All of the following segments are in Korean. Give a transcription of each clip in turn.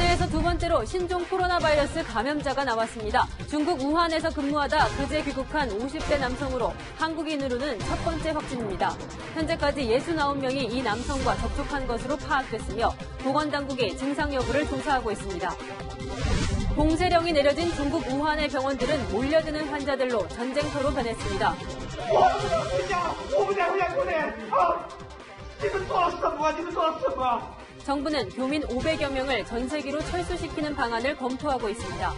국내에서 두 번째로 신종 코로나 바이러스 감염자가 나왔습니다. 중국 우한에서 근무하다 그제 귀국한 50대 남성으로 한국인으로는 첫 번째 확진입니다. 현재까지 69명이 이 남성과 접촉한 것으로 파악됐으며 보건당국이 증상 여부를 조사하고 있습니다. 봉쇄령이 내려진 중국 우한의 병원들은 몰려드는 환자들로 전쟁터로 변했습니다. 정부는 교민 500여 명을 전세기로 철수시키는 방안을 검토하고 있습니다.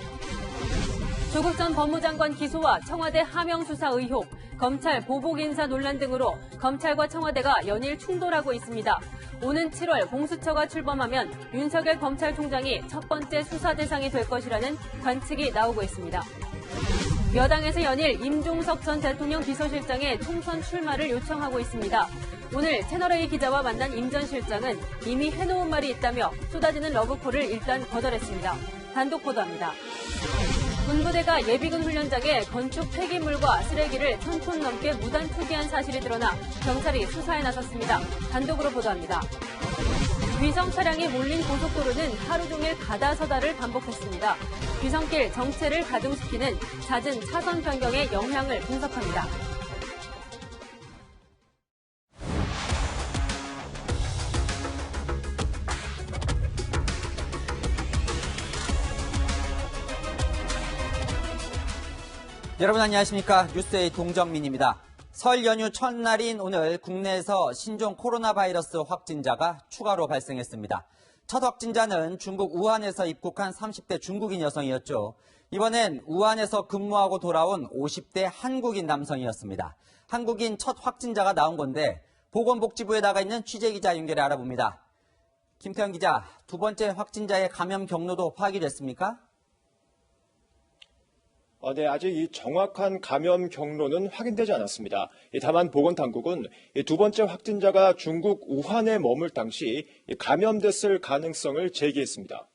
조국 전 법무장관 기소와 청와대 하명 수사 의혹, 검찰 보복 인사 논란 등으로 검찰과 청와대가 연일 충돌하고 있습니다. 오는 7월 공수처가 출범하면 윤석열 검찰총장이 첫 번째 수사 대상이 될 것이라는 관측이 나오고 있습니다. 여당에서 연일 임종석 전 대통령 비서실장의 총선 출마를 요청하고 있습니다. 오늘 채널A 기자와 만난 임 전 실장은 이미 해놓은 말이 있다며 쏟아지는 러브콜을 일단 거절했습니다. 단독 보도합니다. 군부대가 예비군 훈련장에 건축 폐기물과 쓰레기를 1000톤 넘게 무단 투기한 사실이 드러나 경찰이 수사에 나섰습니다. 단독으로 보도합니다. 위성 차량이 몰린 고속도로는 하루 종일 가다서다를 반복했습니다. 위성길 정체를 가중시키는 잦은 차선 변경의 영향을 분석합니다. 여러분 안녕하십니까? 뉴스의 동정민입니다. 설 연휴 첫날인 오늘 국내에서 신종 코로나 바이러스 확진자가 추가로 발생했습니다. 첫 확진자는 중국 우한에서 입국한 30대 중국인 여성이었죠. 이번엔 우한에서 근무하고 돌아온 50대 한국인 남성이었습니다. 한국인 첫 확진자가 나온 건데 보건복지부에 나가 있는 취재기자 연결해 알아봅니다. 김태현 기자, 두 번째 확진자의 감염 경로도 파악이 됐습니까? 네, 아직 이 정확한 감염 경로는 확인되지 않았습니다. 다만 보건당국은 두 번째 확진자가 중국 우한에 머물 당시 감염됐을 가능성을 제기했습니다.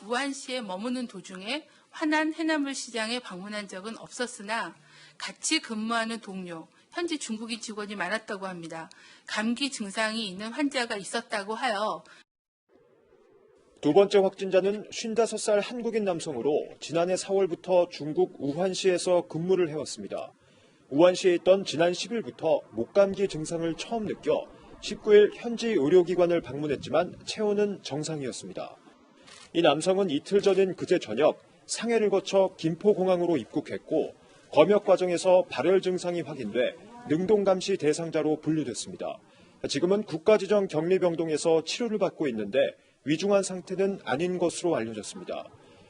우한시에 머무는 도중에 화난 해남을 시장에 방문한 적은 없었으나 같이 근무하는 동료, 현지 중국인 직원이 많았다고 합니다. 감기 증상이 있는 환자가 있었다고 하여 두 번째 확진자는 55살 한국인 남성으로 지난해 4월부터 중국 우한시에서 근무를 해왔습니다. 우한시에 있던 지난 10일부터 목감기 증상을 처음 느껴 19일 현지 의료기관을 방문했지만 체온은 정상이었습니다. 이 남성은 이틀 전인 그제 저녁 상해를 거쳐 김포공항으로 입국했고 검역 과정에서 발열 증상이 확인돼 능동감시 대상자로 분류됐습니다. 지금은 국가지정 격리병동에서 치료를 받고 있는데 위중한 상태는 아닌 것으로 알려졌습니다.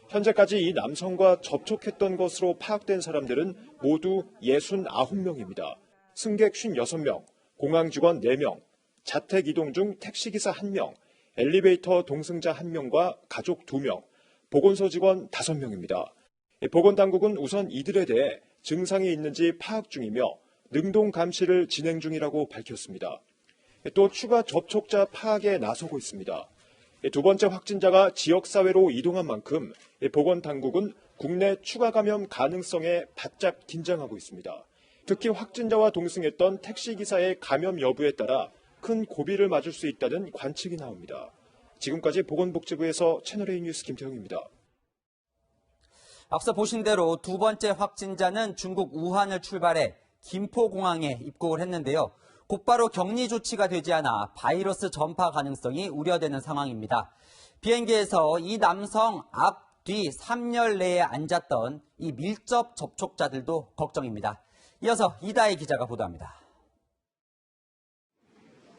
현재까지 이 남성과 접촉했던 것으로 파악된 사람들은 모두 69명입니다. 승객 56명, 공항 직원 4명, 자택 이동 중 택시기사 1명, 엘리베이터 동승자 1명과 가족 2명, 보건소 직원 5명입니다. 보건당국은 우선 이들에 대해 증상이 있는지 파악 중이며 능동 감시를 진행 중이라고 밝혔습니다. 또 추가 접촉자 파악에 나서고 있습니다. 두 번째 확진자가 지역사회로 이동한 만큼 보건당국은 국내 추가 감염 가능성에 바짝 긴장하고 있습니다. 특히 확진자와 동승했던 택시기사의 감염 여부에 따라 큰 고비를 맞을 수 있다는 관측이 나옵니다. 지금까지 보건복지부에서 채널A 뉴스 김태형입니다. 앞서 보신 대로 두 번째 확진자는 중국 우한을 출발해 김포공항에 입국을 했는데요. 곧바로 격리 조치가 되지 않아 바이러스 전파 가능성이 우려되는 상황입니다. 비행기에서 이 남성 앞, 뒤 3열 내에 앉았던 이 밀접 접촉자들도 걱정입니다. 이어서 이다혜 기자가 보도합니다.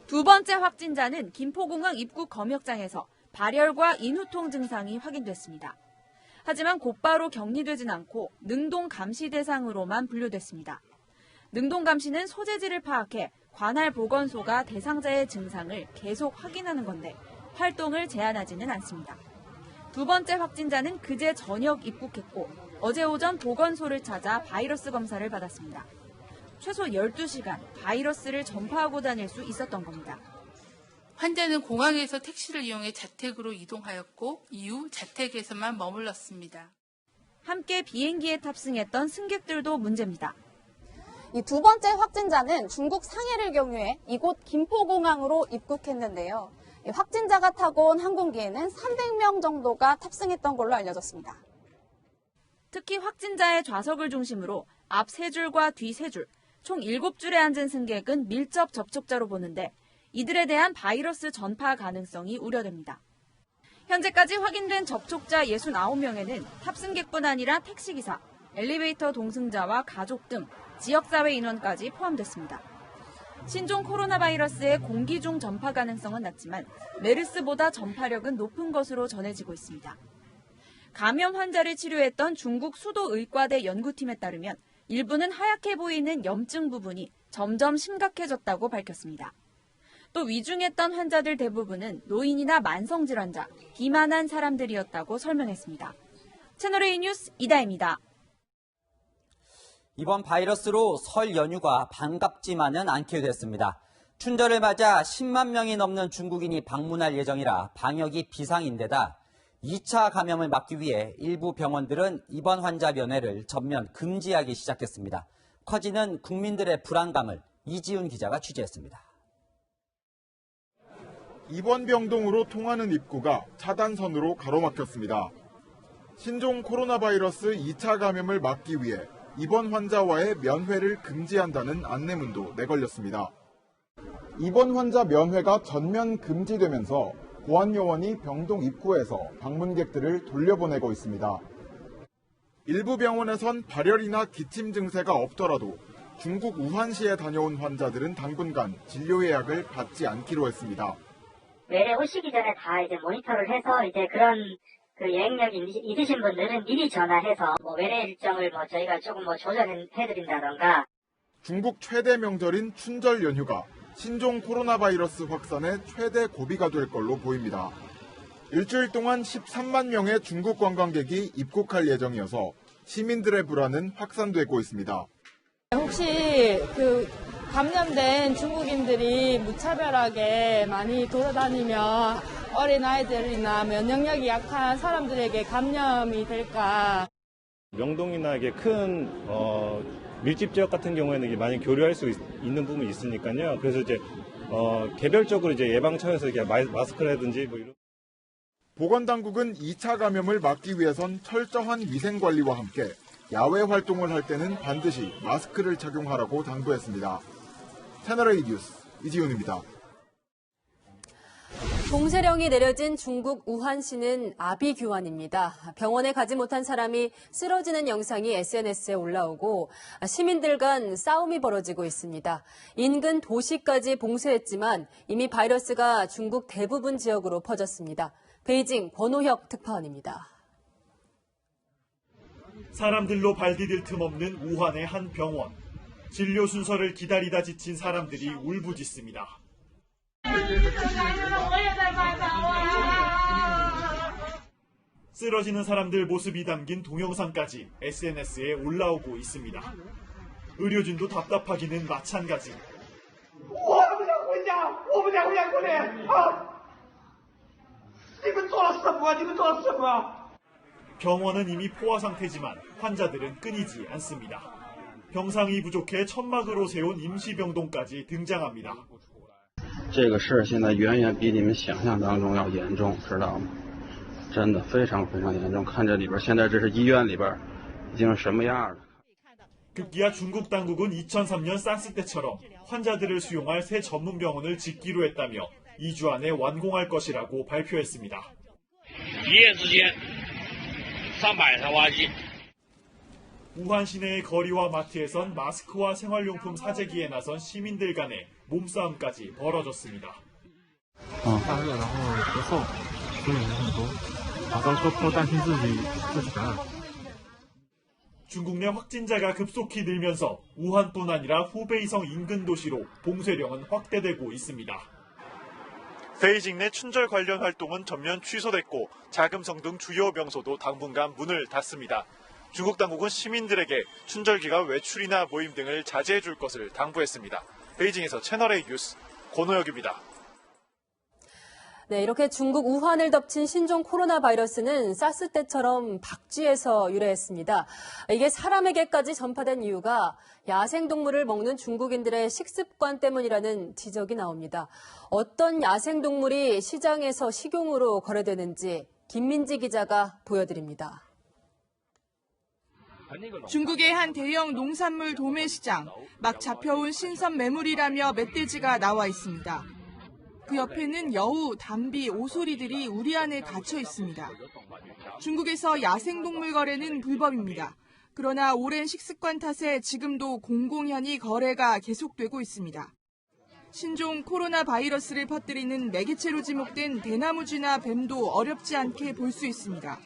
두 번째 확진자는 김포공항 입국 검역장에서 발열과 인후통 증상이 확인됐습니다. 하지만 곧바로 격리되진 않고 능동 감시 대상으로만 분류됐습니다. 능동 감시는 소재지를 파악해 관할 보건소가 대상자의 증상을 계속 확인하는 건데 활동을 제한하지는 않습니다. 두 번째 확진자는 그제 저녁 입국했고 어제 오전 보건소를 찾아 바이러스 검사를 받았습니다. 최소 12시간 바이러스를 전파하고 다닐 수 있었던 겁니다. 환자는 공항에서 택시를 이용해 자택으로 이동하였고 이후 자택에서만 머물렀습니다. 함께 비행기에 탑승했던 승객들도 문제입니다. 이 두 번째 확진자는 중국 상해를 경유해 이곳 김포공항으로 입국했는데요. 확진자가 타고 온 항공기에는 300명 정도가 탑승했던 걸로 알려졌습니다. 특히 확진자의 좌석을 중심으로 앞 3줄과 뒤 3줄, 총 7줄에 앉은 승객은 밀접 접촉자로 보는데 이들에 대한 바이러스 전파 가능성이 우려됩니다. 현재까지 확인된 접촉자 69명에는 탑승객뿐 아니라 택시기사, 엘리베이터 동승자와 가족 등 지역사회 인원까지 포함됐습니다. 신종 코로나 바이러스의 공기 중 전파 가능성은 낮지만 메르스보다 전파력은 높은 것으로 전해지고 있습니다. 감염 환자를 치료했던 중국 수도 의과대 연구팀에 따르면 일부는 하얗게 보이는 염증 부분이 점점 심각해졌다고 밝혔습니다. 또 위중했던 환자들 대부분은 노인이나 만성질환자, 비만한 사람들이었다고 설명했습니다. 채널A 뉴스 이다혜입니다. 이번 바이러스로 설 연휴가 반갑지만은 않게 됐습니다. 춘절을 맞아 10만 명이 넘는 중국인이 방문할 예정이라 방역이 비상인데다 2차 감염을 막기 위해 일부 병원들은 입원 환자 면회를 전면 금지하기 시작했습니다. 커지는 국민들의 불안감을 이지훈 기자가 취재했습니다. 입원 병동으로 통하는 입구가 차단선으로 가로막혔습니다. 신종 코로나 바이러스 2차 감염을 막기 위해 입원 환자와의 면회를 금지한다는 안내문도 내걸렸습니다. 입원 환자 면회가 전면 금지되면서 보안요원이 병동 입구에서 방문객들을 돌려보내고 있습니다. 일부 병원에선 발열이나 기침 증세가 없더라도 중국 우한시에 다녀온 환자들은 당분간 진료 예약을 받지 않기로 했습니다. 내래 오시기 전에 다 이제 모니터를 해서 이제 그런 여행력이 있으신 분들은 미리 전화해서 외래 일정을 저희가 조금 조절해드린다던가. 중국 최대 명절인 춘절 연휴가 신종 코로나 바이러스 확산의 최대 고비가 될 걸로 보입니다. 일주일 동안 13만 명의 중국 관광객이 입국할 예정이어서 시민들의 불안은 확산되고 있습니다. 혹시 감염된 중국인들이 무차별하게 많이 돌아다니며 어린아이들이나 면역력이 약한 사람들에게 감염이 될까? 명동이나 이게 큰 밀집 지역 같은 경우에는 많이 교류할 수 있는 부분이 있으니까요. 그래서 이제 개별적으로 이제 예방 차원에서 이게 마스크라든지 뭐 이런. 보건당국은 2차 감염을 막기 위해선 철저한 위생 관리와 함께 야외 활동을 할 때는 반드시 마스크를 착용하라고 당부했습니다. 채널A 뉴스 이지훈입니다. 봉쇄령이 내려진 중국 우한시는 아비규환입니다. 병원에 가지 못한 사람이 쓰러지는 영상이 SNS에 올라오고 시민들 간 싸움이 벌어지고 있습니다. 인근 도시까지 봉쇄했지만 이미 바이러스가 중국 대부분 지역으로 퍼졌습니다. 베이징 권호혁 특파원입니다. 사람들로 발디딜 틈 없는 우한의 한 병원. 진료 순서를 기다리다 지친 사람들이 울부짖습니다. 쓰러지는 사람들 모습이 담긴 동영상까지 SNS에 올라오고 있습니다. 의료진도 답답하기는 마찬가지. 병원은 이미 포화 상태지만 환자들은 끊이지 않습니다. 병상이 부족해 천막으로 세운 임시병동까지 등장합니다. 这个事现在远远比你们想象当中要严重，知道吗？真的非常非常严重。看这里边，现在这是医院里边已经是什么样了。 급기야 중국 당국은 2003년 사스 때처럼 환자들을 수용할 새 전문 병원을 짓기로 했다며 2주 안에 완공할 것이라고 발표했습니다. 一夜之间300台挖机. 우한 시내의 거리와 마트에선 마스크와 생활용품 사재기에 나선 시민들 간의 몸싸움까지 벌어졌습니다. 중국 내 확진자가 급속히 늘면서 우한뿐 아니라 후베이성 인근 도시로 봉쇄령은 확대되고 있습니다. 베이징 내 춘절 관련 활동은 전면 취소됐고 자금성 등 주요 명소도 당분간 문을 닫습니다. 중국 당국은 시민들에게 춘절기가 외출이나 모임 등을 자제해 줄 것을 당부했습니다. 베이징에서 채널A 뉴스 권호혁입니다. 네, 이렇게 중국 우한을 덮친 신종 코로나 바이러스는 사스 때처럼 박쥐에서 유래했습니다. 이게 사람에게까지 전파된 이유가 야생동물을 먹는 중국인들의 식습관 때문이라는 지적이 나옵니다. 어떤 야생동물이 시장에서 식용으로 거래되는지 김민지 기자가 보여드립니다. 중국의 한 대형 농산물 도매시장, 막 잡혀온 신선 매물이라며 멧돼지가 나와 있습니다. 그 옆에는 여우, 담비, 오소리들이 우리 안에 갇혀 있습니다. 중국에서 야생동물 거래는 불법입니다. 그러나 오랜 식습관 탓에 지금도 공공연히 거래가 계속되고 있습니다. 신종 코로나 바이러스를 퍼뜨리는 매개체로 지목된 대나무쥐나 뱀도 어렵지 않게 볼 수 있습니다.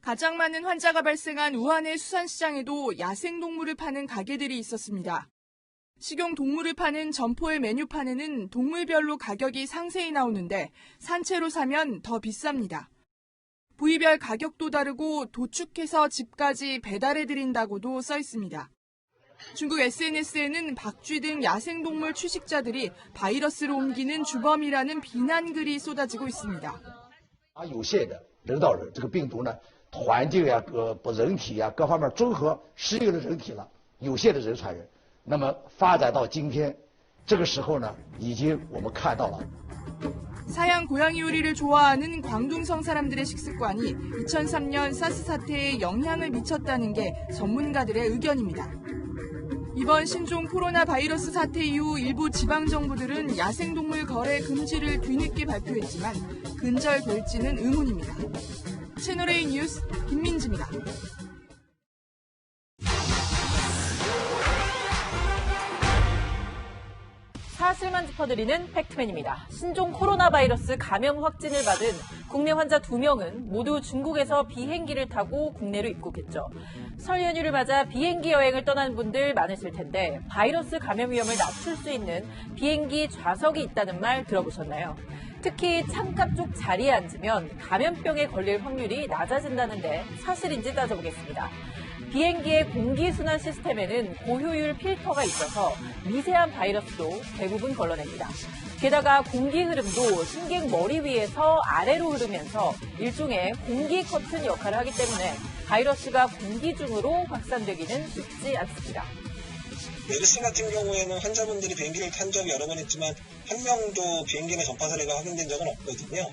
가장 많은 환자가 발생한 우한의 수산시장에도 야생동물을 파는 가게들이 있었습니다. 식용동물을 파는 점포의 메뉴판에는 동물별로 가격이 상세히 나오는데 산채로 사면 더 비쌉니다. 부위별 가격도 다르고 도축해서 집까지 배달해드린다고도 써 있습니다. 중국 SNS에는 박쥐 등 야생동물 취식자들이 바이러스를 옮기는 주범이라는 비난글이 쏟아지고 있습니다. 有些的人到人，这个病毒呢，环境呀、人体呀各方面综合适应了人体了，有些的人传人。那么发展到今天，这个时候呢，已经我们看到了。 사양 고양이 요리를 좋아하는 광둥성 사람들의 식습관이 2003년 사스 사태에 영향을 미쳤다는 게 전문가들의 의견입니다. 이번 신종 코로나 바이러스 사태 이후 일부 지방정부들은 야생동물 거래 금지를 뒤늦게 발표했지만 근절될지는 의문입니다. 채널A 뉴스 김민지입니다. 사실만 짚어드리는 팩트맨입니다. 신종 코로나 바이러스 감염 확진을 받은 국내 환자 2명은 모두 중국에서 비행기를 타고 국내로 입국했죠. 설 연휴를 맞아 비행기 여행을 떠난 분들 많으실 텐데 바이러스 감염 위험을 낮출 수 있는 비행기 좌석이 있다는 말 들어보셨나요? 특히 창가 쪽 자리에 앉으면 감염병에 걸릴 확률이 낮아진다는데 사실인지 따져보겠습니다. 비행기의 공기순환 시스템에는 고효율 필터가 있어서 미세한 바이러스도 대부분 걸러냅니다. 게다가 공기 흐름도 승객 머리 위에서 아래로 흐르면서 일종의 공기 커튼 역할을 하기 때문에 바이러스가 공기 중으로 확산되기는 쉽지 않습니다. 메르스 같은 경우에는 환자분들이 비행기를 탄 적이 여러 번 있지만 한 명도 비행기 내 전파 사례가 확인된 적은 없거든요.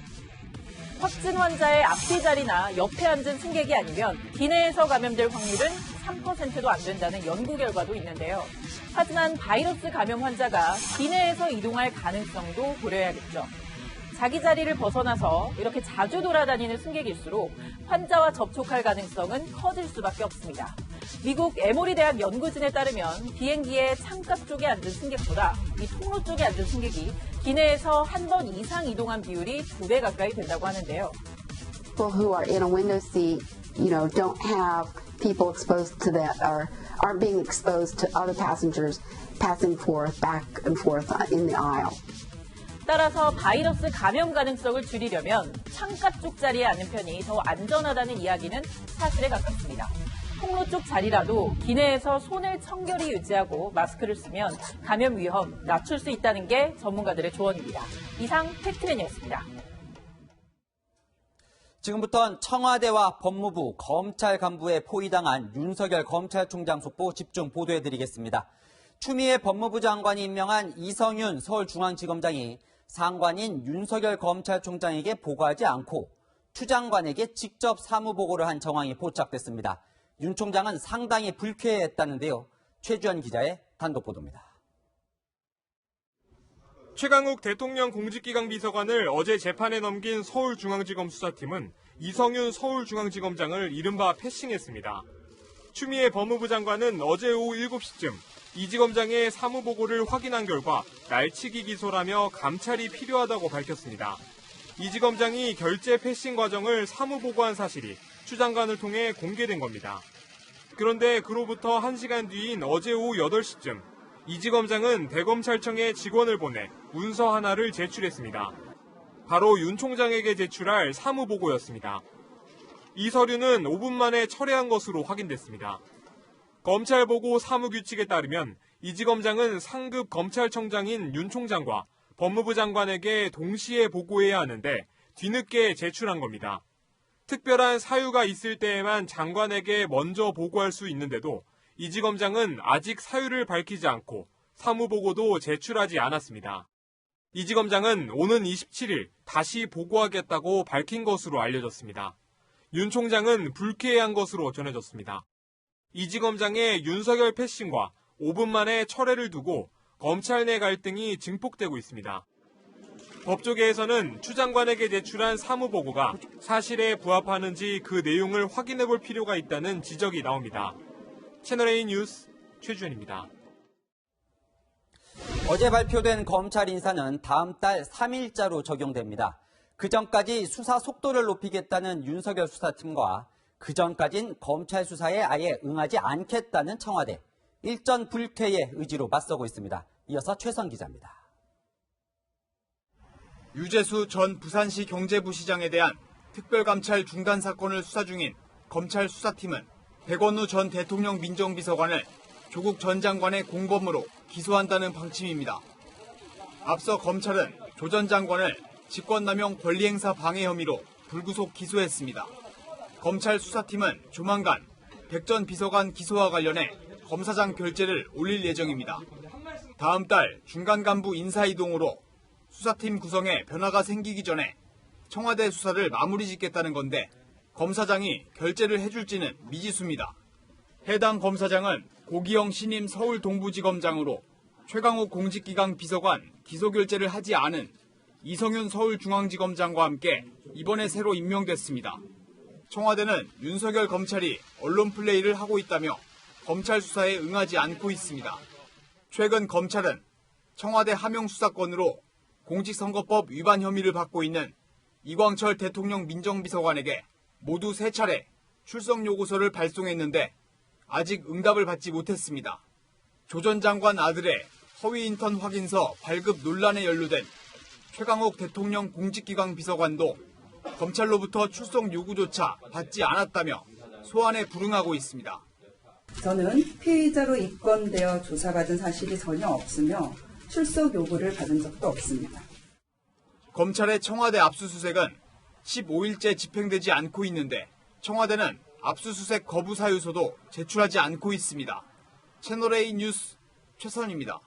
확진 환자의 앞뒤 자리나 옆에 앉은 승객이 아니면 기내에서 감염될 확률은 3%도 안 된다는 연구 결과도 있는데요. 하지만 바이러스 감염 환자가 기내에서 이동할 가능성도 고려해야겠죠. 자기 자리를 벗어나서 이렇게 자주 돌아다니는 승객일수록 환자와 접촉할 가능성은 커질 수밖에 없습니다. 미국 에모리 대학 연구진에 따르면 비행기의 창가 쪽에 앉은 승객보다 이 통로 쪽에 앉은 승객이 기내에서 한 번 이상 이동한 비율이 2배 가까이 된다고 하는데요. People who are in a window seat, don't have people exposed to that or aren't being exposed to other passengers passing back and forth in the aisle. 따라서 바이러스 감염 가능성을 줄이려면 창가 쪽 자리에 앉는 편이 더 안전하다는 이야기는 사실에 가깝습니다. 통로 쪽 자리라도 기내에서 손을 청결히 유지하고 마스크를 쓰면 감염 위험 낮출 수 있다는 게 전문가들의 조언입니다. 이상 팩트맨이었습니다. 지금부터는 청와대와 법무부, 검찰 간부에 포위당한 윤석열 검찰총장 속보 집중 보도해드리겠습니다. 추미애 법무부 장관이 임명한 이성윤 서울중앙지검장이 상관인 윤석열 검찰총장에게 보고하지 않고 추 장관에게 직접 사무보고를 한 정황이 포착됐습니다. 윤 총장은 상당히 불쾌해했다는데요. 최주현 기자의 단독 보도입니다. 최강욱 대통령 공직기강 비서관을 어제 재판에 넘긴 서울중앙지검 수사팀은 이성윤 서울중앙지검장을 이른바 패싱했습니다. 추미애 법무부 장관은 어제 오후 7시쯤 이 지검장의 사무보고를 확인한 결과 날치기 기소라며 감찰이 필요하다고 밝혔습니다. 이 지검장이 결재 패싱 과정을 사무보고한 사실이 추 장관을 통해 공개된 겁니다. 그런데 그로부터 1시간 뒤인 어제 오후 8시쯤 이 지검장은 대검찰청에 직원을 보내 문서 하나를 제출했습니다. 바로 윤 총장에게 제출할 사무보고였습니다. 이 서류는 5분 만에 철회한 것으로 확인됐습니다. 검찰보고 사무규칙에 따르면 이지검장은 상급 검찰청장인 윤 총장과 법무부 장관에게 동시에 보고해야 하는데 뒤늦게 제출한 겁니다. 특별한 사유가 있을 때에만 장관에게 먼저 보고할 수 있는데도 이지검장은 아직 사유를 밝히지 않고 사무보고도 제출하지 않았습니다. 이지검장은 오는 27일 다시 보고하겠다고 밝힌 것으로 알려졌습니다. 윤 총장은 불쾌해한 것으로 전해졌습니다. 이지검장의 윤석열 패싱과 5분 만에 철회를 두고 검찰 내 갈등이 증폭되고 있습니다. 법조계에서는 추 장관에게 제출한 사무보고가 사실에 부합하는지 그 내용을 확인해 볼 필요가 있다는 지적이 나옵니다. 채널A 뉴스 최주현입니다. 어제 발표된 검찰 인사는 다음 달 3일자로 적용됩니다. 그전까지 수사 속도를 높이겠다는 윤석열 수사팀과 그전까진 검찰 수사에 아예 응하지 않겠다는 청와대. 일전 불쾌의 의지로 맞서고 있습니다. 이어서 최선 기자입니다. 유재수 전 부산시 경제부시장에 대한 특별감찰 중단 사건을 수사 중인 검찰 수사팀은 백원우 전 대통령 민정비서관을 조국 전 장관의 공범으로 기소한다는 방침입니다. 앞서 검찰은 조 전 장관을 직권남용 권리행사 방해 혐의로 불구속 기소했습니다. 검찰 수사팀은 조만간 백 전 비서관 기소와 관련해 검사장 결재를 올릴 예정입니다. 다음 달 중간 간부 인사 이동으로 수사팀 구성에 변화가 생기기 전에 청와대 수사를 마무리 짓겠다는 건데 검사장이 결재를 해줄지는 미지수입니다. 해당 검사장은 고기영 신임 서울 동부지검장으로 최강욱 공직기강 비서관 기소 결재를 하지 않은 이성윤 서울중앙지검장과 함께 이번에 새로 임명됐습니다. 청와대는 윤석열 검찰이 언론 플레이를 하고 있다며 검찰 수사에 응하지 않고 있습니다. 최근 검찰은 청와대 하명 수사건으로 공직선거법 위반 혐의를 받고 있는 이광철 대통령 민정비서관에게 모두 3차례 출석 요구서를 발송했는데 아직 응답을 받지 못했습니다. 조 전 장관 아들의 허위 인턴 확인서 발급 논란에 연루된 최강욱 대통령 공직기강 비서관도 검찰로부터 출석 요구조차 받지 않았다며 소환에 불응하고 있습니다. 저는 피의자로 입건되어 조사받은 사실이 전혀 없으며 출석 요구를 받은 적도 없습니다. 검찰의 청와대 압수수색은 15일째 집행되지 않고 있는데 청와대는 압수수색 거부 사유서도 제출하지 않고 있습니다. 채널A 뉴스 최선입니다.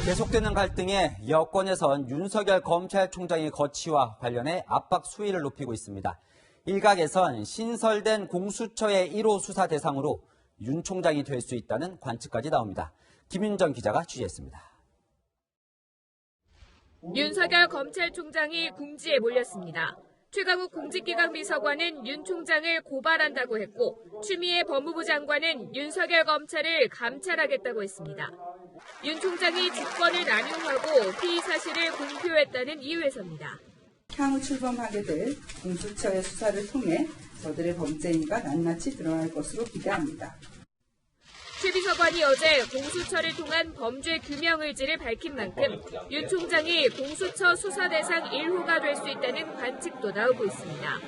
계속되는 갈등에 여권에선 윤석열 검찰총장의 거취와 관련해 압박 수위를 높이고 있습니다. 일각에선 신설된 공수처의 1호 수사 대상으로 윤 총장이 될 수 있다는 관측까지 나옵니다. 김윤정 기자가 취재했습니다. 윤석열 검찰총장이 궁지에 몰렸습니다. 최강욱 공직기강 비서관은 윤 총장을 고발한다고 했고 추미애 법무부 장관은 윤석열 검찰을 감찰하겠다고 했습니다. 윤 총장이 직권을 남용하고 피의 사실을 공표했다는 이유에서입니다. 향후 출범하게 될 공수처의 수사를 통해 저들의 범죄 행위가 낱낱이 드러날 것으로 기대합니다. 최 비서관이 어제 공수처를 통한 범죄 규명 의지를 밝힌 만큼 윤 총장이 공수처 수사 대상 1호가 될 수 있다는 관측도 나오고 있습니다.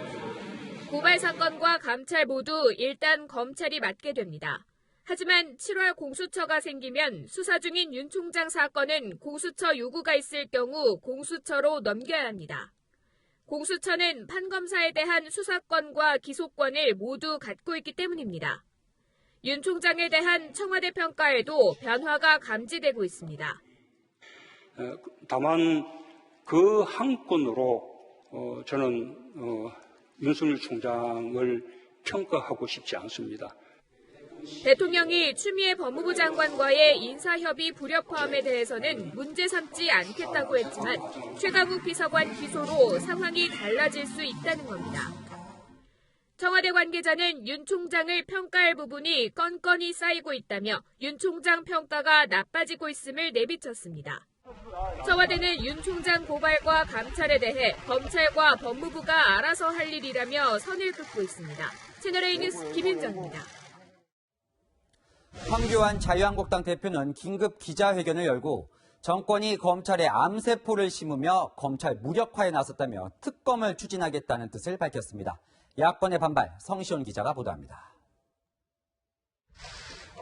고발 사건과 감찰 모두 일단 검찰이 맡게 됩니다. 하지만 7월 공수처가 생기면 수사 중인 윤 총장 사건은 공수처 요구가 있을 경우 공수처로 넘겨야 합니다. 공수처는 판검사에 대한 수사권과 기소권을 모두 갖고 있기 때문입니다. 윤 총장에 대한 청와대 평가에도 변화가 감지되고 있습니다. 다만 그 한 건으로 저는 윤석열 총장을 평가하고 싶지 않습니다. 대통령이 추미애 법무부 장관과의 인사협의 불협화음에 대해서는 문제 삼지 않겠다고 했지만 최강욱 비서관 기소로 상황이 달라질 수 있다는 겁니다. 청와대 관계자는 윤 총장을 평가할 부분이 건건이 쌓이고 있다며 윤 총장 평가가 나빠지고 있음을 내비쳤습니다. 청와대는 윤 총장 고발과 감찰에 대해 검찰과 법무부가 알아서 할 일이라며 선을 긋고 있습니다. 채널A 뉴스 김윤정입니다. 황교안 자유한국당 대표는 긴급 기자회견을 열고 정권이 검찰에 암세포를 심으며 검찰 무력화에 나섰다며 특검을 추진하겠다는 뜻을 밝혔습니다. 야권의 반발, 성시온 기자가 보도합니다.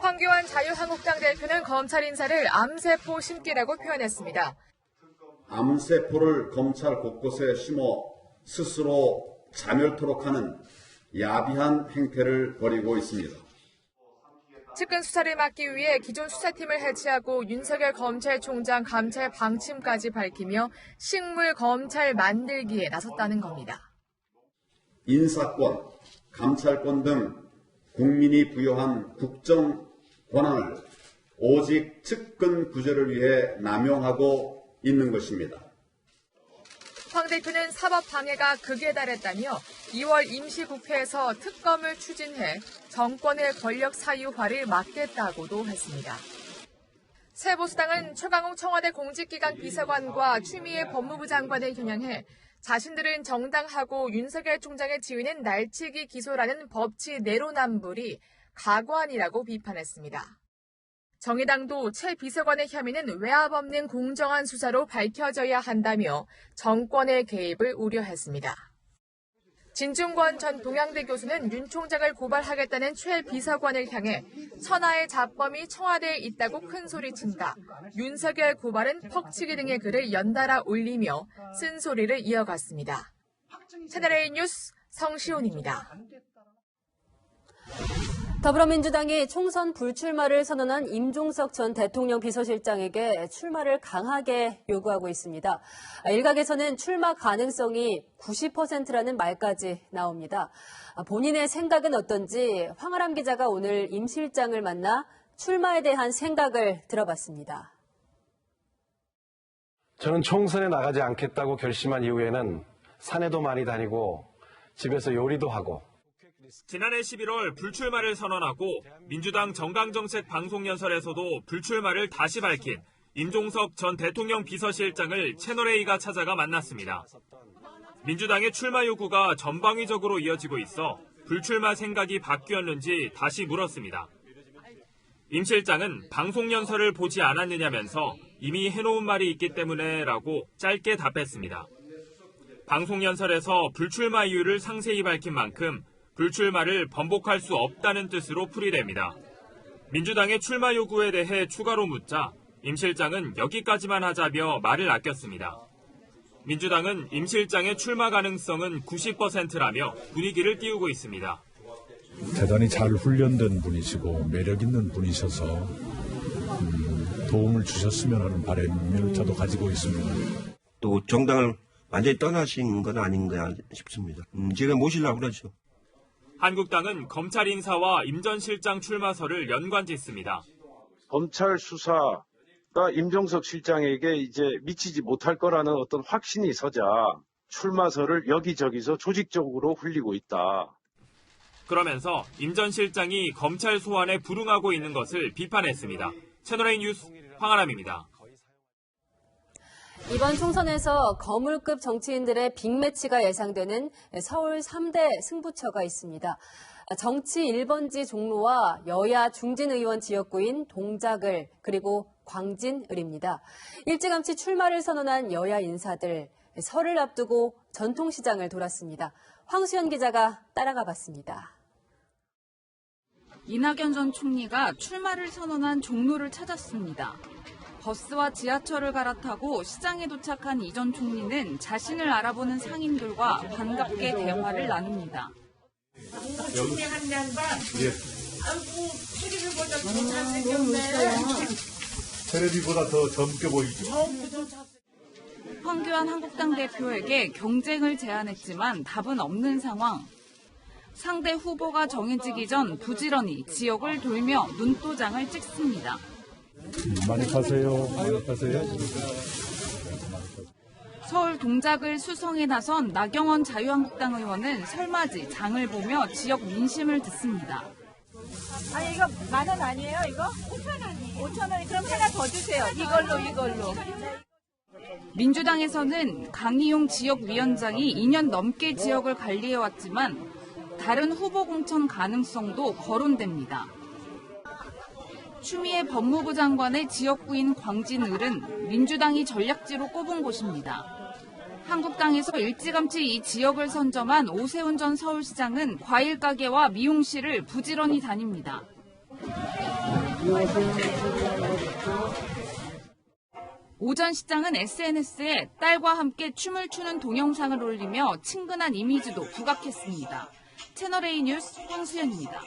황교안 자유한국당 대표는 검찰 인사를 암세포 심기라고 표현했습니다. 암세포를 검찰 곳곳에 심어 스스로 자멸토록 하는 야비한 행태를 벌이고 있습니다. 측근 수사를 막기 위해 기존 수사팀을 해체하고 윤석열 검찰총장 감찰 방침까지 밝히며 식물 검찰 만들기에 나섰다는 겁니다. 인사권, 감찰권 등 국민이 부여한 국정 권한을 오직 측근 구제를 위해 남용하고 있는 것입니다. 황 대표는 사법방해가 극에 달했다며 2월 임시국회에서 특검을 추진해 정권의 권력 사유화를 막겠다고도 했습니다. 새보수당은 최강욱 청와대 공직기강 비서관과 추미애 법무부 장관을 겨냥해 자신들은 정당하고 윤석열 총장의 지위는 날치기 기소라는 법치 내로남불이 가관이라고 비판했습니다. 정의당도 최 비서관의 혐의는 외압 없는 공정한 수사로 밝혀져야 한다며 정권의 개입을 우려했습니다. 진중권 전 동양대 교수는 윤 총장을 고발하겠다는 최 비서관을 향해 천하의 잡범이 청와대에 있다고 큰소리친다. 윤석열 고발은 퍽치기 등의 글을 연달아 올리며 쓴소리를 이어갔습니다. 채널A 뉴스 성시온입니다. 더불어민주당이 총선 불출마를 선언한 임종석 전 대통령 비서실장에게 출마를 강하게 요구하고 있습니다. 일각에서는 출마 가능성이 90%라는 말까지 나옵니다. 본인의 생각은 어떤지 황아람 기자가 오늘 임 실장을 만나 출마에 대한 생각을 들어봤습니다. 저는 총선에 나가지 않겠다고 결심한 이후에는 산에도 많이 다니고 집에서 요리도 하고 지난해 11월 불출마를 선언하고 민주당 정강정책 방송연설에서도 불출마를 다시 밝힌 임종석 전 대통령 비서실장을 채널A가 찾아가 만났습니다. 민주당의 출마 요구가 전방위적으로 이어지고 있어 불출마 생각이 바뀌었는지 다시 물었습니다. 임 실장은 방송연설을 보지 않았느냐면서 이미 해놓은 말이 있기 때문에라고 짧게 답했습니다. 방송연설에서 불출마 이유를 상세히 밝힌 만큼 불출마를 번복할 수 없다는 뜻으로 풀이됩니다. 민주당의 출마 요구에 대해 추가로 묻자 임 실장은 여기까지만 하자며 말을 아꼈습니다. 민주당은 임 실장의 출마 가능성은 90%라며 분위기를 띄우고 있습니다. 대단히 잘 훈련된 분이시고 매력 있는 분이셔서 도움을 주셨으면 하는 바람을 저도 가지고 있습니다. 또 정당을 완전히 떠나신 건 아닌가 싶습니다. 제가 모시려고 그러죠. 한국당은 검찰 인사와 임 전 실장 출마설을 연관짓습니다. 검찰 수사가 임종석 실장에게 이제 미치지 못할 거라는 어떤 확신이 서자 출마설을 여기저기서 조직적으로 흘리고 있다. 그러면서 임 전 실장이 검찰 소환에 불응하고 있는 것을 비판했습니다. 채널A 뉴스 황아람입니다. 이번 총선에서 거물급 정치인들의 빅매치가 예상되는 서울 3대 승부처가 있습니다. 정치 1번지 종로와 여야 중진 의원 지역구인 동작을 그리고 광진을입니다. 일찌감치 출마를 선언한 여야 인사들 설을 앞두고 전통시장을 돌았습니다. 황수연 기자가 따라가 봤습니다. 이낙연 전 총리가 출마를 선언한 종로를 찾았습니다. 버스와 지하철을 갈아타고 시장에 도착한 이 전 총리는 자신을 알아보는 상인들과 반갑게 대화를 나눕니다. 준비한 양반. 예. 아이고, 텔레비보다 더 잘생겼네. 텔레비보다 더 젊게 보이죠. 황교안 한국당 대표에게 경쟁을 제안했지만 답은 없는 상황. 상대 후보가 정해지기 전 부지런히 지역을 돌며 눈도장을 찍습니다. 많이 가세요. 많이 가세요. 서울 동작을 수성에 나선 나경원 자유한국당 의원은 설맞이 장을 보며 지역 민심을 듣습니다. 아니 이거 10,000원 아니에요 이거? 5,000원이에요. 5,000원 그럼 하나 더 주세요. 이걸로. 민주당에서는 강희용 지역위원장이 2년 넘게 지역을 관리해왔지만 다른 후보 공천 가능성도 거론됩니다. 추미애 법무부 장관의 지역구인 광진을은 민주당이 전략지로 꼽은 곳입니다. 한국당에서 일찌감치 이 지역을 선점한 오세훈 전 서울시장은 과일 가게와 미용실을 부지런히 다닙니다. 오 전 시장은 SNS에 딸과 함께 춤을 추는 동영상을 올리며 친근한 이미지도 부각했습니다. 채널A 뉴스 황수연입니다.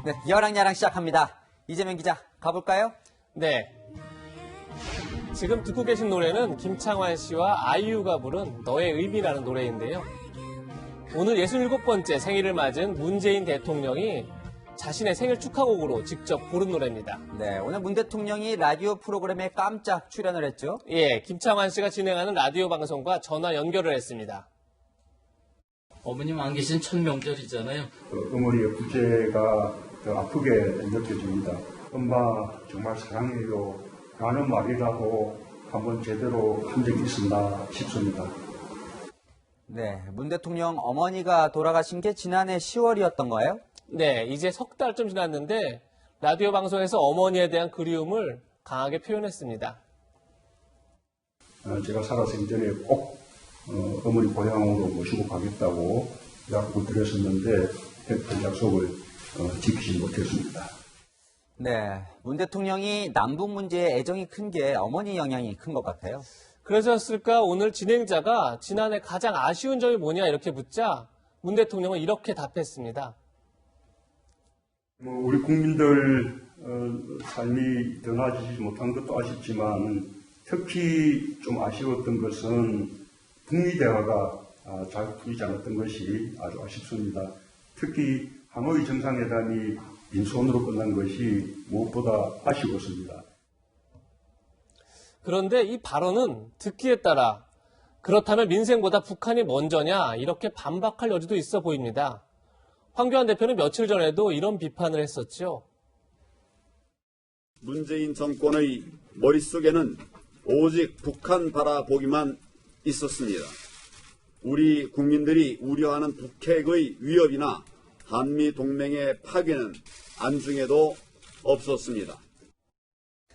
네, 여랑야랑 시작합니다. 이재명 기자, 가볼까요? 네. 지금 듣고 계신 노래는 김창완 씨와 아이유가 부른 너의 의미라는 노래인데요. 오늘 67번째 생일을 맞은 문재인 대통령이 자신의 생일 축하곡으로 직접 부른 노래입니다. 네, 오늘 문 대통령이 라디오 프로그램에 깜짝 출연을 했죠? 예, 김창완 씨가 진행하는 라디오 방송과 전화 연결을 했습니다. 어머님 안 계신 첫 명절이잖아요. 어머니의 부재가 더 아프게 느껴집니다. 엄마 정말 사랑해요 라는 말이라도 한번 제대로 한 적이 있었나 싶습니다. 네, 문 대통령 어머니가 돌아가신 게 지난해 10월이었던가요? 네, 이제 석 달쯤 지났는데 라디오 방송에서 어머니에 대한 그리움을 강하게 표현했습니다. 제가 살아서 전에 꼭 어머니 고향으로 모시고 가겠다고 약속을 드렸었는데 했던 약속을 지키지 못했습니다. 네, 문 대통령이 남북 문제에 애정이 큰 게 어머니 영향이 큰 것 같아요. 그래서였을까 오늘 진행자가 지난해 가장 아쉬운 점이 뭐냐 이렇게 묻자 문 대통령은 이렇게 답했습니다. 우리 국민들 삶이 더 나아지지 못한 것도 아쉽지만 특히 좀 아쉬웠던 것은 북미 대화가 잘 풀리지 않았던 것이 아주 아쉽습니다. 특히 하노이 정상회담이 빈손으로 끝난 것이 무엇보다 아쉬웠습니다. 그런데 이 발언은 듣기에 따라 그렇다면 민생보다 북한이 먼저냐 이렇게 반박할 여지도 있어 보입니다. 황교안 대표는 며칠 전에도 이런 비판을 했었죠. 문재인 정권의 머릿속에는 오직 북한 바라보기만 있었습니다. 우리 국민들이 우려하는 북핵의 위협이나 한미동맹의 파괴는 안중에도 없었습니다.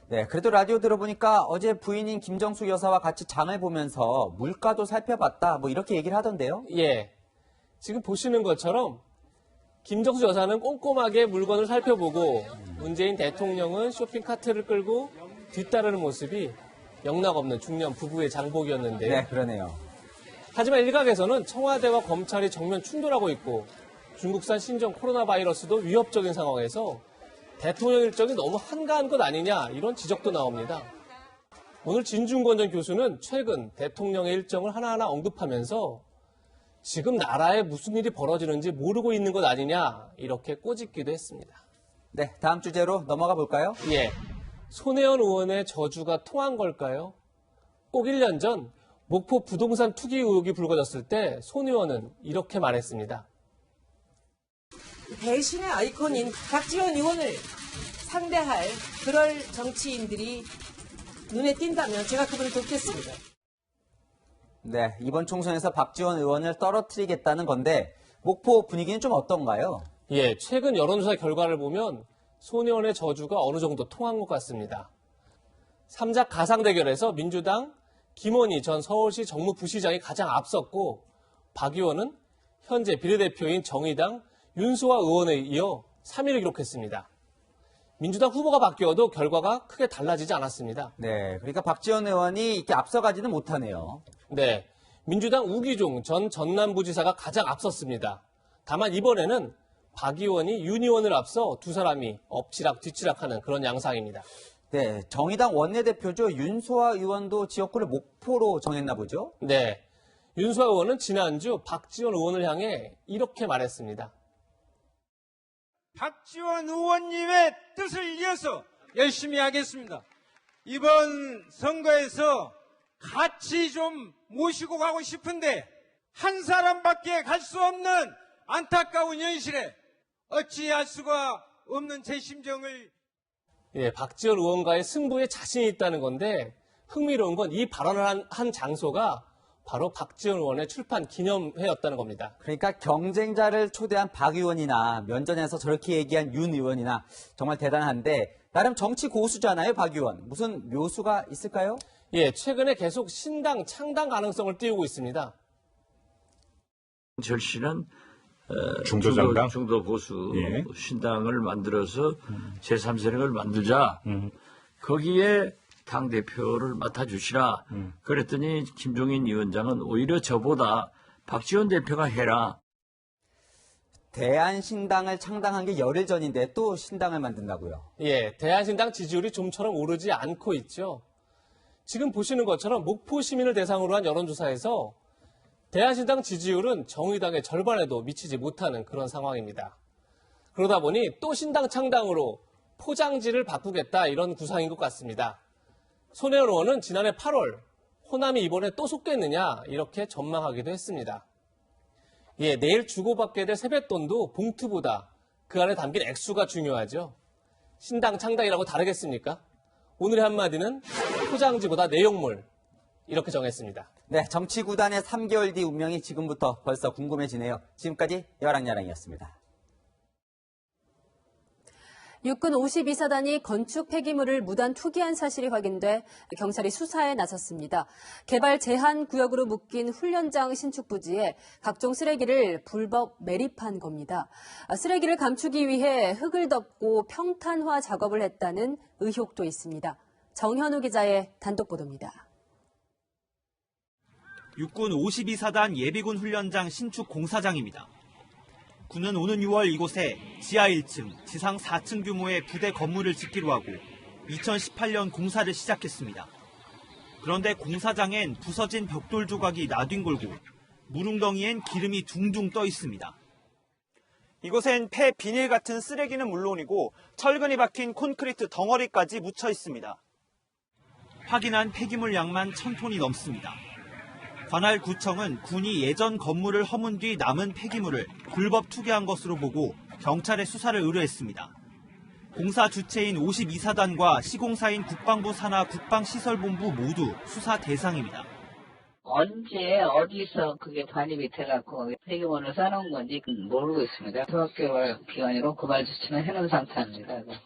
네, 그래도 라디오 들어보니까 어제 부인인 김정숙 여사와 같이 장을 보면서 물가도 살펴봤다, 뭐 이렇게 얘기를 하던데요? 예, 지금 보시는 것처럼 김정숙 여사는 꼼꼼하게 물건을 살펴보고 문재인 대통령은 쇼핑카트를 끌고 뒤따르는 모습이 영락없는 중년 부부의 장복이었는데요. 네, 그러네요. 하지만 일각에서는 청와대와 검찰이 정면 충돌하고 있고 중국산 신종 코로나 바이러스도 위협적인 상황에서 대통령 일정이 너무 한가한 것 아니냐 이런 지적도 나옵니다. 오늘 진중권 전 교수는 최근 대통령의 일정을 하나하나 언급하면서 지금 나라에 무슨 일이 벌어지는지 모르고 있는 것 아니냐 이렇게 꼬집기도 했습니다. 네, 다음 주제로 넘어가 볼까요? 예, 손혜원 의원의 저주가 통한 걸까요? 꼭 1년 전 목포 부동산 투기 의혹이 불거졌을 때 손 의원은 이렇게 말했습니다. 배신의 아이콘인 박지원 의원을 상대할 그럴 정치인들이 눈에 띈다면 제가 그분을 돕겠습니다. 네, 이번 총선에서 박지원 의원을 떨어뜨리겠다는 건데 목포 분위기는 좀 어떤가요? 예, 최근 여론조사 결과를 보면 손 의원의 저주가 어느 정도 통한 것 같습니다. 3작 가상 대결에서 민주당 김원희 전 서울시 정무부시장이 가장 앞섰고 박 의원은 현재 비례대표인 정의당 윤소아 의원에 이어 3위를 기록했습니다. 민주당 후보가 바뀌어도 결과가 크게 달라지지 않았습니다. 네, 그러니까 박지원 의원이 이렇게 앞서가지는 못하네요. 네, 민주당 우기종 전 전남부지사가 가장 앞섰습니다. 다만 이번에는 박 의원이 윤 의원을 앞서 두 사람이 엎치락 뒤치락하는 그런 양상입니다. 네, 정의당 원내대표죠. 윤소아 의원도 지역구를 목포로 정했나 보죠? 네, 윤소아 의원은 지난주 박지원 의원을 향해 이렇게 말했습니다. 박지원 의원님의 뜻을 이어서 열심히 하겠습니다. 이번 선거에서 같이 좀 모시고 가고 싶은데 한 사람밖에 갈 수 없는 안타까운 현실에 어찌할 수가 없는 제 심정을 예, 박지원 의원과의 승부에 자신이 있다는 건데 흥미로운 건 이 발언을 한 장소가 바로 박지원 의원의 출판 기념회였다는 겁니다. 그러니까 경쟁자를 초대한 박 의원이나 면전에서 저렇게 얘기한 윤 의원이나 정말 대단한데 나름 정치 고수잖아요, 박 의원. 무슨 묘수가 있을까요? 예, 최근에 계속 신당 창당 가능성을 띄우고 있습니다. 절실한 중도정당? 중도 보수 예. 신당을 만들어서 제3세력을 만들자. 거기에 당대표를 맡아주시라. 그랬더니 김종인 위원장은 오히려 저보다 박지원 대표가 해라. 대한신당을 창당한 게 열흘 전인데 또 신당을 만든다고요? 예, 대한신당 지지율이 좀처럼 오르지 않고 있죠. 지금 보시는 것처럼 목포 시민을 대상으로 한 여론조사에서 대한신당 지지율은 정의당의 절반에도 미치지 못하는 그런 상황입니다. 그러다 보니 또 신당 창당으로 포장지를 바꾸겠다 이런 구상인 것 같습니다. 손혜원 의원은 지난해 8월 호남이 이번에 또 속겠느냐 이렇게 전망하기도 했습니다. 예, 내일 주고받게 될 세뱃돈도 봉투보다 그 안에 담긴 액수가 중요하죠. 신당 창당이라고 다르겠습니까? 오늘의 한마디는 포장지보다 내용물 이렇게 정했습니다. 네, 정치 구단의 3개월 뒤 운명이 지금부터 벌써 궁금해지네요. 지금까지 여랑야랑이었습니다. 육군 52사단이 건축 폐기물을 무단 투기한 사실이 확인돼 경찰이 수사에 나섰습니다. 개발 제한 구역으로 묶인 훈련장 신축 부지에 각종 쓰레기를 불법 매립한 겁니다. 쓰레기를 감추기 위해 흙을 덮고 평탄화 작업을 했다는 의혹도 있습니다. 정현우 기자의 단독 보도입니다. 육군 52사단 예비군 훈련장 신축 공사장입니다. 군은 오는 6월 이곳에 지하 1층, 지상 4층 규모의 부대 건물을 짓기로 하고 2018년 공사를 시작했습니다. 그런데 공사장엔 부서진 벽돌 조각이 나뒹굴고 무릉덩이엔 기름이 둥둥 떠 있습니다. 이곳엔 폐 비닐 같은 쓰레기는 물론이고 철근이 박힌 콘크리트 덩어리까지 묻혀 있습니다. 확인한 폐기물 양만 1000톤이 넘습니다. 관할 구청은 군이 예전 건물을 허문 뒤 남은 폐기물을 불법 투기한 것으로 보고 경찰에 수사를 의뢰했습니다. 공사 주체인 52사단과 시공사인 국방부 산하 국방시설본부 모두 수사 대상입니다. 언제 어디서 그게 반입이 돼갖고 폐기물을 싸놓은 건지 모르고 있습니다. 수학개발 기관으로 고발 조치는 해놓은 상태입니다.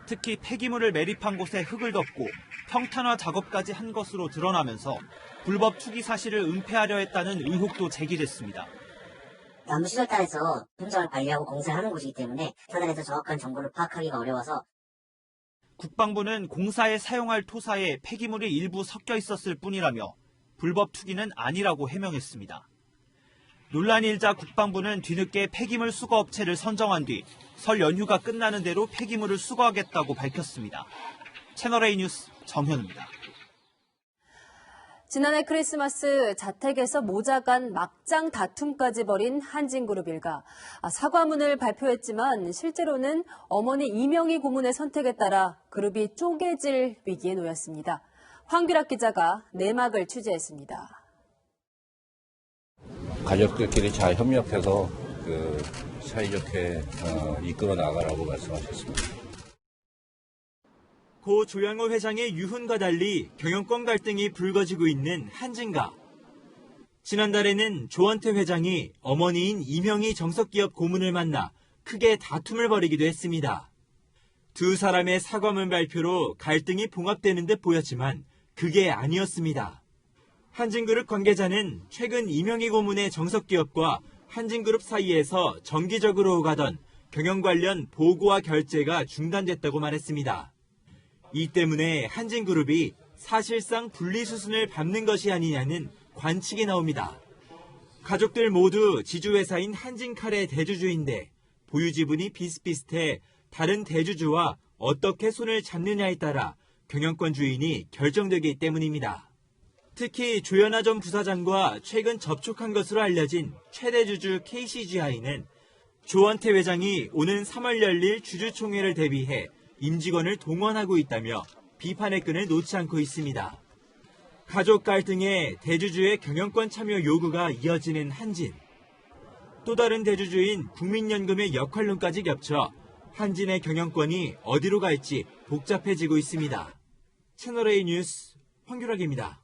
특히 폐기물을 매립한 곳에 흙을 덮고 평탄화 작업까지 한 것으로 드러나면서 불법 투기 사실을 은폐하려 했다는 의혹도 제기됐습니다. 남부시설단에서 현장을 관리하고 공사하는 곳이기 때문에 사단에서 정확한 정보를 파악하기가 어려워서 국방부는 공사에 사용할 토사에 폐기물이 일부 섞여 있었을 뿐이라며 불법 투기는 아니라고 해명했습니다. 논란이 일자 국방부는 뒤늦게 폐기물 수거 업체를 선정한 뒤 설 연휴가 끝나는 대로 폐기물을 수거하겠다고 밝혔습니다. 채널A 뉴스 정현우입니다. 지난해 크리스마스 자택에서 모자 간 막장 다툼까지 벌인 한진그룹 일가. 사과문을 발표했지만 실제로는 어머니 이명희 고문의 선택에 따라 그룹이 쪼개질 위기에 놓였습니다. 황규락 기자가 내막을 취재했습니다. 가족들끼리 잘 협력해서 사이좋게 이끌어 나가라고 말씀하셨습니다. 고 조양호 회장의 유훈과 달리 경영권 갈등이 불거지고 있는 한진가. 지난달에는 조원태 회장이 어머니인 이명희 정석기업 고문을 만나 크게 다툼을 벌이기도 했습니다. 두 사람의 사과문 발표로 갈등이 봉합되는 듯 보였지만 그게 아니었습니다. 한진그룹 관계자는 최근 이명희 고문의 정석기업과 한진그룹 사이에서 정기적으로 오가던 경영 관련 보고와 결제가 중단됐다고 말했습니다. 이 때문에 한진그룹이 사실상 분리수순을 밟는 것이 아니냐는 관측이 나옵니다. 가족들 모두 지주회사인 한진칼의 대주주인데 보유 지분이 비슷비슷해 다른 대주주와 어떻게 손을 잡느냐에 따라 경영권 주인이 결정되기 때문입니다. 특히 조현아 전 부사장과 최근 접촉한 것으로 알려진 최대 주주 KCGI는 조원태 회장이 오는 3월 열릴 주주총회를 대비해 임직원을 동원하고 있다며 비판의 끈을 놓지 않고 있습니다. 가족 갈등에 대주주의 경영권 참여 요구가 이어지는 한진. 또 다른 대주주인 국민연금의 역할론까지 겹쳐 한진의 경영권이 어디로 갈지 복잡해지고 있습니다. 채널A 뉴스 황규락입니다.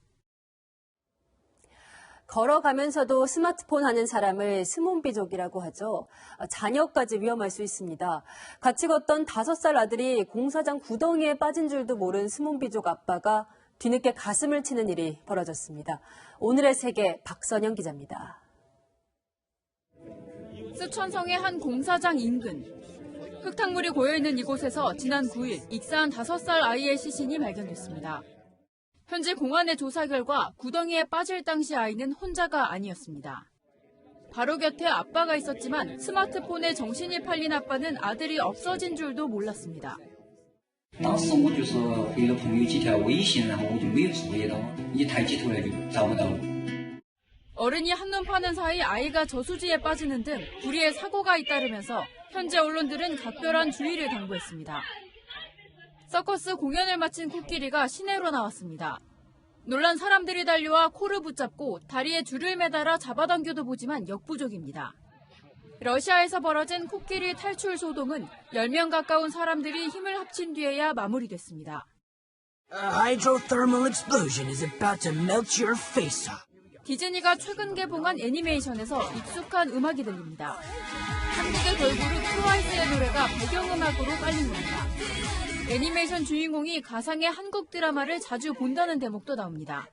걸어가면서도 스마트폰 하는 사람을 스몬비족이라고 하죠. 자녀까지 위험할 수 있습니다. 같이 걷던 5살 아들이 공사장 구덩이에 빠진 줄도 모른 스몬비족 아빠가 뒤늦게 가슴을 치는 일이 벌어졌습니다. 오늘의 세계 박선영 기자입니다. 쓰촨성의 한 공사장 인근. 흙탕물이 고여있는 이곳에서 지난 9일 익사한 5살 아이의 시신이 발견됐습니다. 현재 공안의 조사 결과 구덩이에 빠질 당시 아이는 혼자가 아니었습니다. 바로 곁에 아빠가 있었지만 스마트폰에 정신이 팔린 아빠는 아들이 없어진 줄도 몰랐습니다. 当时我就是回了朋友几条微信，然后我就没有注意到，一抬起头来就找不到了。 어른이 한눈 파는 사이 아이가 저수지에 빠지는 등 불의의 사고가 잇따르면서 현재 언론들은 각별한 주의를 당부했습니다. 서커스 공연을 마친 코끼리가 시내로 나왔습니다. 놀란 사람들이 달려와 코를 붙잡고 다리에 줄을 매달아 잡아당겨도 보지만 역부족입니다. 러시아에서 벌어진 코끼리 탈출 소동은 10명 가까운 사람들이 힘을 합친 뒤에야 마무리됐습니다. Hydrothermal explosion is about to melt your face off. 디즈니가 최근 개봉한 애니메이션에서 익숙한 음악이 들립니다. 한국의 걸그룹 트와이스의 노래가 배경음악으로 깔립니다. 애니메이션 주인공이 가상의 한국 드라마를 자주 본다는 대목도 나옵니다.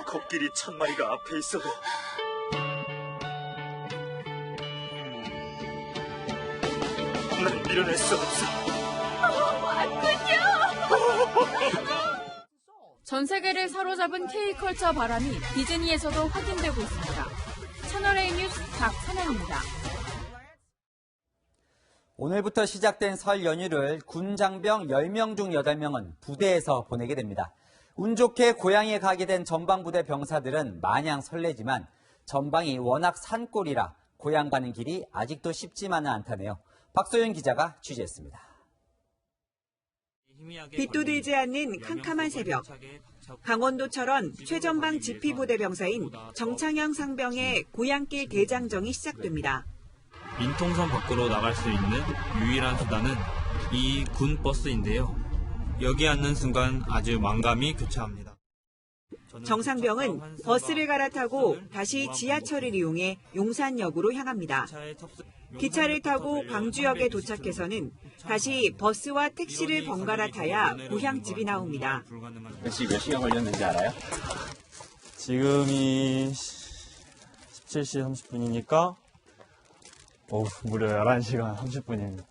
코끼리 1000마리가 앞에 있어도 난 밀어낼 수 없어. 전 세계를 사로잡은 K컬처 바람이 디즈니에서도 확인되고 있습니다. 채널A 뉴스 박선영입니다. 오늘부터 시작된 설 연휴를 군 장병 10명 중 8명은 부대에서 보내게 됩니다. 운 좋게 고향에 가게 된 전방부대 병사들은 마냥 설레지만 전방이 워낙 산골이라 고향 가는 길이 아직도 쉽지만은 않다네요. 박소연 기자가 취재했습니다. 빛도 들지 않는 캄캄한 새벽. 강원도철원 최전방 지피부대 병사인 정창영 상병의 고향길 대장정이 시작됩니다. 민통선 밖으로 나갈 수 있는 유일한 수단은 이 군 버스인데요. 여기 앉는 순간 아주 만감이 교차합니다. 정상병은 버스를 갈아타고 다시 지하철을 이용해 용산역으로 향합니다. 기차를 타고 광주역에 도착해서는 다시 버스와 택시를 번갈아 타야 고향집이 나옵니다. 몇 시간 걸렸는지 알아요? 지금이 17시 30분이니까 무려 11시간 30분입니다.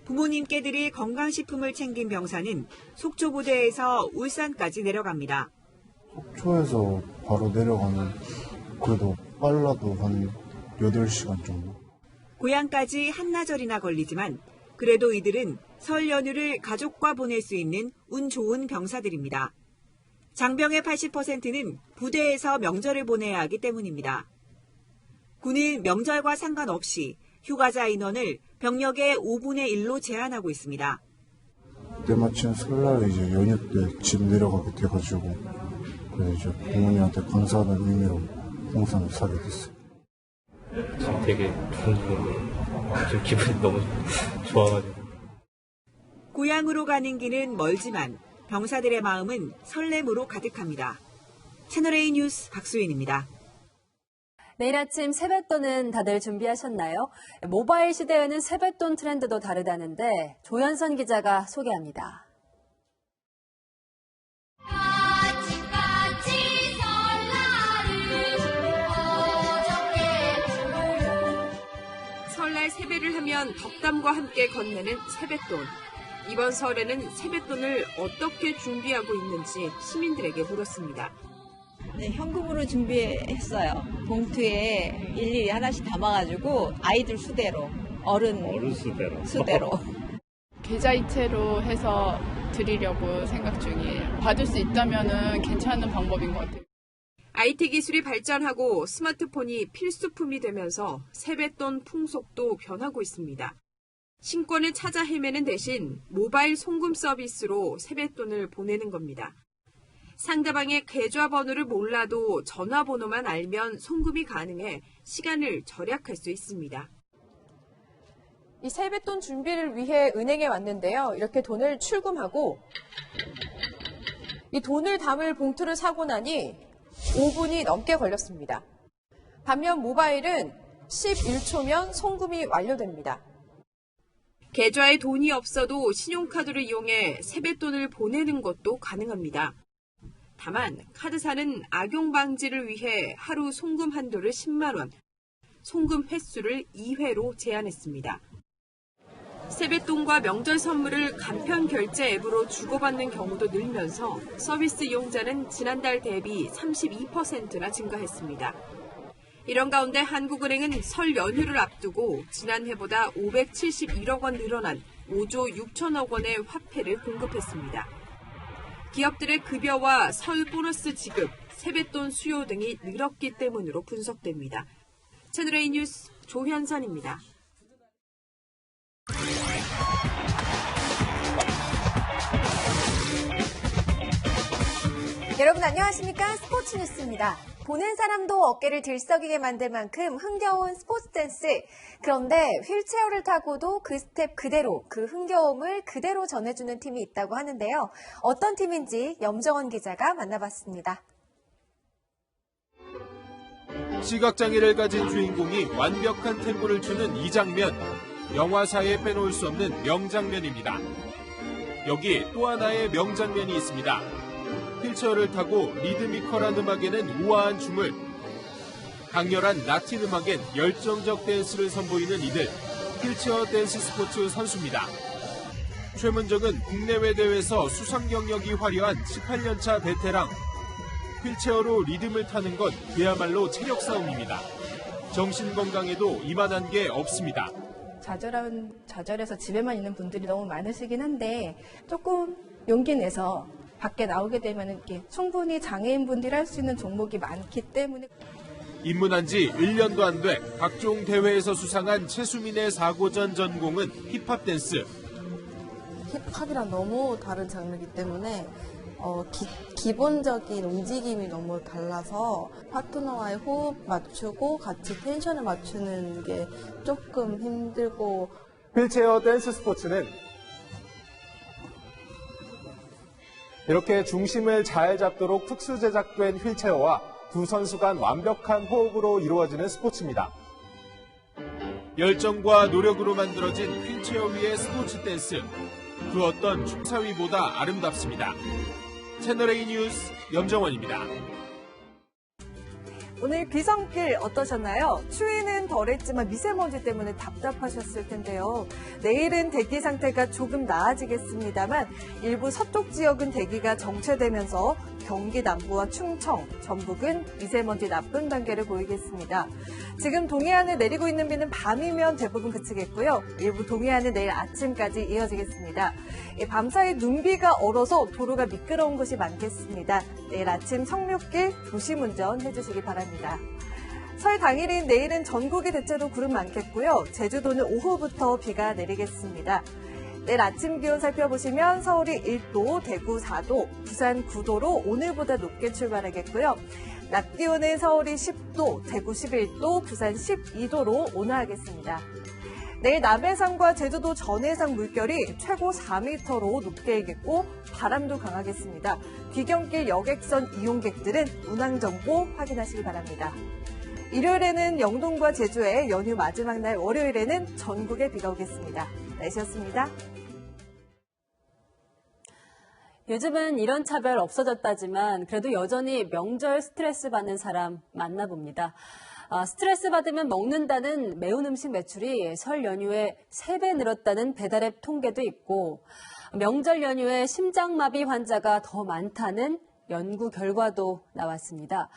부모님께 드릴 건강식품을 챙긴 병사는 속초부대에서 울산까지 내려갑니다. 속초에서 바로 내려가면 그래도 빨라도 한 8시간 정도. 고향까지 한나절이나 걸리지만 그래도 이들은 설 연휴를 가족과 보낼 수 있는 운 좋은 병사들입니다. 장병의 80%는 부대에서 명절을 보내야 하기 때문입니다. 군은 명절과 상관없이 휴가자 인원을 병력의 5분의 1로 제한하고 있습니다. 때마침 설날 이제 연휴 때 집 내려가게 돼가지고 그래서 이제 부모님한테 감사하는 의미로 홍삼을 사게 됐어요. 지금 되게 좋은 기분이에요. 지금 기분이 너무 좋아가지고. 고향으로 가는 길은 멀지만 병사들의 마음은 설렘으로 가득합니다. 채널A 뉴스 박수인입니다. 내일 아침 세뱃돈은 다들 준비하셨나요? 모바일 시대에는 세뱃돈 트렌드도 다르다는데 조현선 기자가 소개합니다. 설날 세배를 하면 덕담과 함께 건네는 세뱃돈. 이번 설에는 세뱃돈을 어떻게 준비하고 있는지 시민들에게 물었습니다. 네, 현금으로 준비했어요. 봉투에 일일이 하나씩 담아가지고 아이들 수대로, 어른 수대로. 계좌이체로 해서 드리려고 생각 중이에요. 받을 수 있다면 괜찮은 방법인 것 같아요. IT 기술이 발전하고 스마트폰이 필수품이 되면서 세뱃돈 풍속도 변하고 있습니다. 신권을 찾아 헤매는 대신 모바일 송금 서비스로 세뱃돈을 보내는 겁니다. 상대방의 계좌번호를 몰라도 전화번호만 알면 송금이 가능해 시간을 절약할 수 있습니다. 이 세뱃돈 준비를 위해 은행에 왔는데요. 이렇게 돈을 출금하고 이 돈을 담을 봉투를 사고 나니 5분이 넘게 걸렸습니다. 반면 모바일은 11초면 송금이 완료됩니다. 계좌에 돈이 없어도 신용카드를 이용해 세뱃돈을 보내는 것도 가능합니다. 다만 카드사는 악용 방지를 위해 하루 송금 한도를 10만 원, 송금 횟수를 2회로 제한했습니다. 세뱃돈과 명절 선물을 간편 결제 앱으로 주고받는 경우도 늘면서 서비스 이용자는 지난달 대비 32%나 증가했습니다. 이런 가운데 한국은행은 설 연휴를 앞두고 지난해보다 571억 원 늘어난 5조 6천억 원의 화폐를 공급했습니다. 기업들의 급여와 설 보너스 지급, 세뱃돈 수요 등이 늘었기 때문으로 분석됩니다. 채널A 뉴스 조현선입니다. 여러분 안녕하십니까? 스포츠 뉴스입니다. 보는 사람도 어깨를 들썩이게 만들 만큼 흥겨운 스포츠 댄스. 그런데 휠체어를 타고도 그 스텝 그대로, 그 흥겨움을 그대로 전해주는 팀이 있다고 하는데요. 어떤 팀인지 염정원 기자가 만나봤습니다. 시각장애를 가진 주인공이 완벽한 템포를 추는 이 장면. 영화사에 빼놓을 수 없는 명장면입니다. 여기에 또 하나의 명장면이 있습니다. 휠체어를 타고 리드미컬한 음악에는 우아한 춤을, 강렬한 라틴 음악엔 열정적 댄스를 선보이는 이들, 휠체어 댄스 스포츠 선수입니다. 최문정은 국내외 대회에서 수상 경력이 화려한 18년차 베테랑. 휠체어로 리듬을 타는 건 그야말로 체력 싸움입니다. 정신 건강에도 이만한 게 없습니다. 좌절해서 집에만 있는 분들이 너무 많으시긴 한데 조금 용기 내서 밖에 나오게 되면 이렇게 충분히 장애인분들이 할 수 있는 종목이 많기 때문에. 입문한 지 1년도 안 돼 각종 대회에서 수상한 최수민의 4고전 전공은 힙합 댄스. 힙합이랑 너무 다른 장르이기 때문에 기본적인 움직임이 너무 달라서 파트너와의 호흡 맞추고 같이 텐션을 맞추는 게 조금 힘들고. 휠체어 댄스 스포츠는 이렇게 중심을 잘 잡도록 특수 제작된 휠체어와 두 선수 간 완벽한 호흡으로 이루어지는 스포츠입니다. 열정과 노력으로 만들어진 휠체어 위의 스포츠 댄스. 그 어떤 춤사위보다 아름답습니다. 채널A 뉴스 염정원입니다. 오늘 귀성길 어떠셨나요? 추위는 덜했지만 미세먼지 때문에 답답하셨을 텐데요. 내일은 대기 상태가 조금 나아지겠습니다만 일부 서쪽 지역은 대기가 정체되면서 경기 남부와 충청, 전북은 미세먼지 나쁨 단계를 보이겠습니다. 지금 동해안에 내리고 있는 비는 밤이면 대부분 그치겠고요. 일부 동해안은 내일 아침까지 이어지겠습니다. 밤사이 눈비가 얼어서 도로가 미끄러운 곳이 많겠습니다. 내일 아침 성묘길 조심 운전 해주시기 바랍니다. 설 당일인 내일은 전국이 대체로 구름 많겠고요. 제주도는 오후부터 비가 내리겠습니다. 내일 아침 기온 살펴보시면 서울이 1도, 대구 4도, 부산 9도로 오늘보다 높게 출발하겠고요. 낮 기온은 서울이 10도, 대구 11도, 부산 12도로 온화하겠습니다. 내일 남해상과 제주도 전해상 물결이 최고 4m로 높게 일겠고 바람도 강하겠습니다. 귀경길 여객선 이용객들은 운항정보 확인하시기 바랍니다. 일요일에는 영동과 제주에 연휴 마지막 날 월요일에는 전국에 비가 오겠습니다. 날씨였습니다. 요즘은 이런 차별 없어졌다지만 그래도 여전히 명절 스트레스 받는 사람 많나 봅니다. 스트레스 받으면 먹는다는 매운 음식 매출이 설 연휴에 3배 늘었다는 배달앱 통계도 있고 명절 연휴에 심장마비 환자가 더 많다는 연구 결과도 나왔습니다.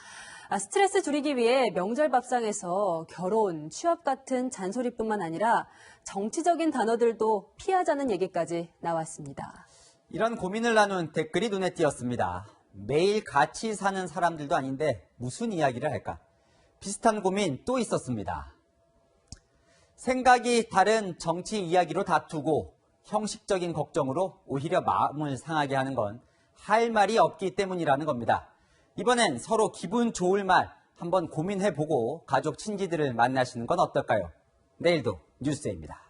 스트레스 줄이기 위해 명절 밥상에서 결혼, 취업 같은 잔소리뿐만 아니라 정치적인 단어들도 피하자는 얘기까지 나왔습니다. 이런 고민을 나눈 댓글이 눈에 띄었습니다. 매일 같이 사는 사람들도 아닌데 무슨 이야기를 할까? 비슷한 고민 또 있었습니다. 생각이 다른 정치 이야기로 다투고 형식적인 걱정으로 오히려 마음을 상하게 하는 건 할 말이 없기 때문이라는 겁니다. 이번엔 서로 기분 좋을 말 한번 고민해보고 가족 친지들을 만나시는 건 어떨까요? 내일도 뉴스에입니다.